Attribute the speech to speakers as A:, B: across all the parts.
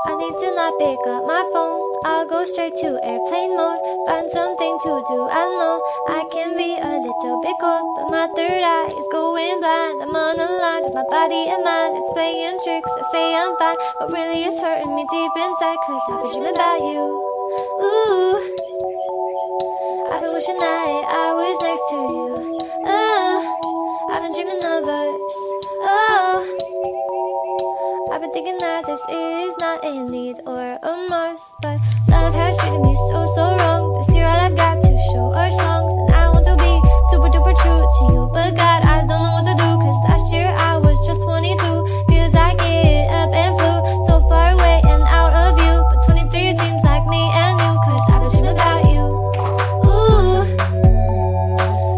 A: I need to not pick up my phone. I'll go straight to airplane mode. Find something to do. I know I can be a little bit cold, but my third eye is going blind. I'm unaligned with my body and mind. It's playing tricks. I say I'm fine, but really it's hurting me deep inside. Cause I've been dreaming about you. Ooh, I've been wishing that I was next to you. Oh, I've been dreaming of us. Oh, I've been thinking that this is not a need or a must, but love has treated me so wrong. This year all I've got to show are songs, and I want to be super duper true to you, but God, I don't know what to do. Cause last year I was just 22. Feels like it up and flew so far away and out of you, but 23 seems like me and you. Cause I've been dreaming about you. Ooh,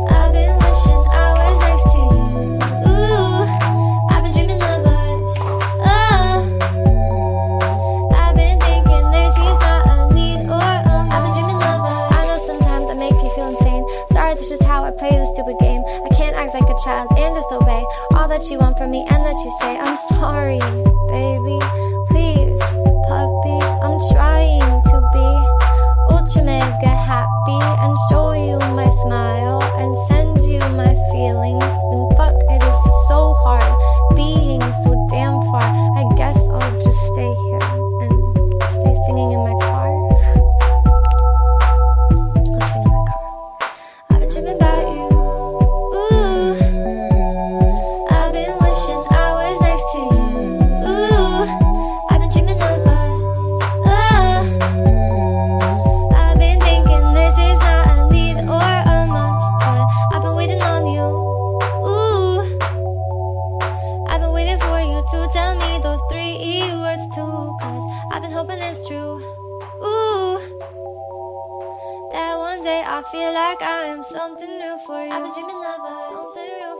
A: I've been wishing I was next to you. Ooh, I've been dreaming of us. Oh, I've been thinking this is not a need or a must. I've been dreaming of us. I know sometimes I make you feel insane. Sorry, this is how I play this stupid game. I can't act like a child and disobey all that you want from me and that you say. I'm sorry, baby. Please, puppy. I'm trying to be ultra mega happy and show you my smile and send you my feelings. And fuck, it is so hard being so damn far. I guess I'll just stay here and stay singing in my car. I'll sing in my car. I've been dreaming about you. Ooh, I've been wishing I was next to you. Ooh, I've been dreaming of us. Oh, I've been thinking this is not a need or a must, but I've been waiting on you. Ooh, I've been waiting for you to tell me those 3 words too. Cause I've been hoping it's true. Ooh, that one day I feel like I am something real for you. I've been dreaming of us, something real